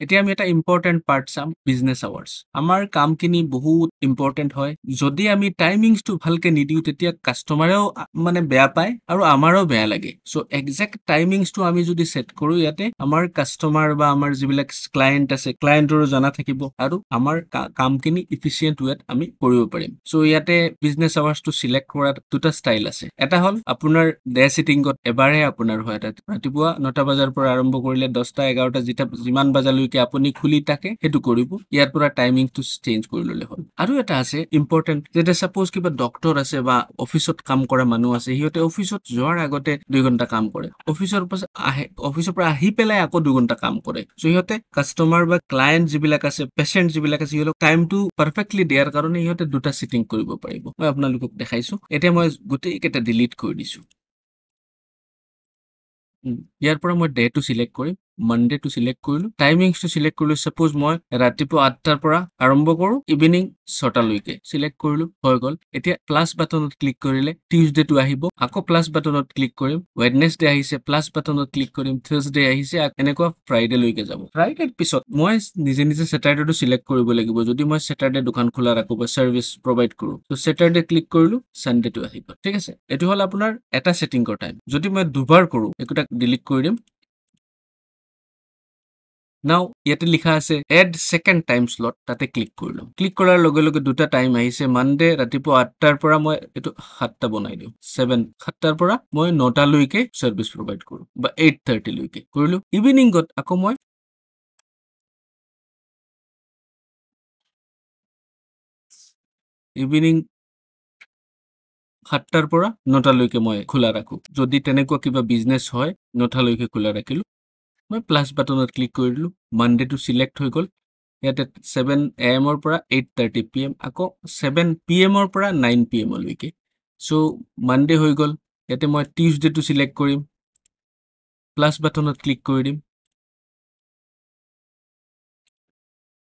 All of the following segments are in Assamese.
এতিয়া আমি এটা ইম্পৰ্টেণ্ট পাৰ্ট চাম বিজনেছ আৱাৰ্ছ আমাৰ কামখিনি বহুত ইম্পৰ্টেণ্ট হয় যদি আমি টাইমিংছটো ভালকে নিদিওঁ তেতিয়া কাষ্টমাৰেও মানে বেয়া পায় আৰু আমাৰো বেয়া লাগে চ' একজেক্ট টাইমিংছটো আমি যদি ছেট কৰোঁ ইয়াতে আমাৰ কাষ্টমাৰ বা আমাৰ যিবিলাক ক্লায়েণ্ট আছে ক্লায়েণ্টৰো জনা থাকিব আৰু আমাৰ কামখিনি ইফিচিয়েণ্ট ৱেত আমি কৰিব পাৰিম চ' ইয়াতে বিজনেছ আৱাৰ্ছটো চিলেক্ট কৰাৰ দুটা ষ্টাইল আছে এটা হ'ল আপোনাৰ ডে চিটিংত এবাৰহে আপোনাৰ হয় ৰাতিপুৱা 9টা বজাৰ পৰা আৰম্ভ কৰিলে 10টা 11টা যিমান বজালৈকে আপুনি খুলি থাকে সেইটো কৰিব ইয়াৰ পৰা টাইমিংটো চেঞ্জ কৰি ল'লে হ'ল আৰু এটা আছে ইম্পৰ্টেণ্ট যেটা সাপোজ কিবা ডক্টৰ আছে বা অফিচত কাম কৰা মানুহ আছে সিহঁতে অফিচত যোৱাৰ আগতে 2 ঘণ্টা কাম কৰে অফিচৰ পৰা আহি পেলাই আকৌ 2 ঘণ্টা কাম কৰে চ' সিহঁতে কাষ্টমাৰ বা ক্লায়েণ্ট যিবিলাক আছে পেচেণ্ট যিবিলাক আছে সিহঁতক টাইমটো পাৰফেক্টলি দিয়াৰ কাৰণে সিহঁতে দুটা চিটিং কৰিব পাৰিব মই আপোনালোকক দেখাইছো এতিয়া মই গোটেইকেইটা ডিলিট কৰি দিছো ইয়াৰ পৰা মই ডেটো চিলেক্ট কৰিম মানডেটো চিলেক্ট কৰিলো টাইমিংছটো চিলেক্ট কৰিলো সাপোজ মই ৰাতিপুৱা 8টাৰ পৰা আৰম্ভ কৰো ইভিনিং 6টালৈকে চিলেক্ট কৰিলো হৈ গ'ল এতিয়া প্লাছ বাটনত ক্লিক কৰিলে টিউজডেটো আহিব আকৌ প্লাছ বাটনত ক্লিক কৰিম ৱেডনেছডে আহিছে প্লাছ বাটনত ক্লিক কৰিম থাৰ্সডে আহিছে এনেকুৱা ফ্ৰাইডে লৈকে যাব ফ্ৰাইডেৰ পিছত মই নিজে স্যাটাৰডেটো চিলেক্ট কৰিব লাগিব যদি মই স্যাটাৰডে দোকান খোলা ৰাখো বা সাৰ্ভিস প্ৰভাইড কৰো তো স্যাটাৰডে ক্লিক কৰিলো সানডেটো আহিব ঠিক আছে এটো হল আপোনাৰ এটা সেটিংৰ টাইম যদি মই দুবাৰ কৰো একটা ডিলিট কৰি দিম নাও ইয়াতে লিখা আছে এড সেকেন্ড টাইম স্লট তাতে ক্লিক কৰিলো ক্লিক কৰাৰ লগে লগে দুটা টাইম আহিছে মানডে ৰাতিপুৱা 8টাৰ পৰা মই এটো 7টা বনাই দিও 7টাৰ পৰা মই 9টা লৈকে সাৰ্ভিস প্ৰভাইড কৰো বা 8:30 লৈকে কৰিলো ইভিনিংত আকৌ মই ইভিনিং 7টাৰ পৰা 9টা লৈকে মই খোলা ৰাখো যদি তেনেকুৱা কিবা বিজনেস হয় 9টা লৈকে খোলা ৰাখিলো মই প্লাছ বাটনত ক্লিক কৰিলো মানডেটো সিলেক্ট হৈ গ'ল ইয়াতে 7 am ৰ পৰা 8:30 pm আকৌ 7 pm ৰ পৰা 9 pm লৈকে সো মানডে হৈ গ'ল ইয়াতে মই টিউজডেটো সিলেক্ট কৰিম প্লাছ বাটনত ক্লিক কৰি দিম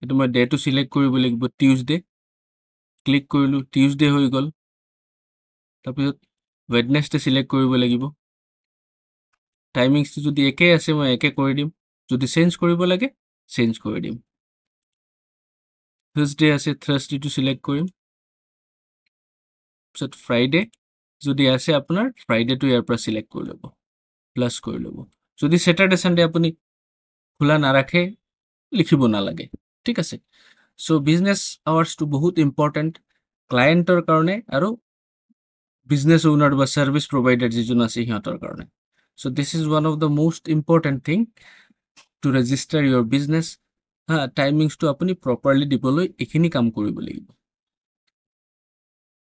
এটো মই ডেটো সিলেক্ট কৰিব লাগিব টিউজডে ক্লিক কৰিলো টিউজডে হৈ গ'ল তাৰপিছত ৱেডনেছডে সিলেক্ট কৰিব লাগিব টাইমিংছটো যদি একে আছে মই একে কৰি দিম যদি চেঞ্জ কৰিব লাগে চেঞ্জ কৰি দিম থাৰ্সডে আছে থাৰ্সডেটো সিলেক্ট কৰিম পিছত ফ্ৰাইডে যদি আছে আপোনাৰ ফ্ৰাইডেটো ইয়াৰ পৰা সিলেক্ট কৰি ল'ব প্লাস কৰি ল'ব যদি স্যাটাৰডে সানডে আপুনি খোলা নাৰাখে লিখিব নালাগে ঠিক আছে সো বিজনেস আৱাৰ্ছটো বহুত ইম্পৰ্টেন্ট ক্লায়েন্টৰ কাৰণে আৰু বিজনেস ওনাৰ বা সাৰ্ভিস প্ৰোভাইডাৰ যিজন আছে সিহঁতৰ কাৰণে so this is one of the most important thing to register your business টাইমিংছটো আপুনি প্ৰপাৰলি দিবলৈ এখিনি কাম কৰিব লাগিব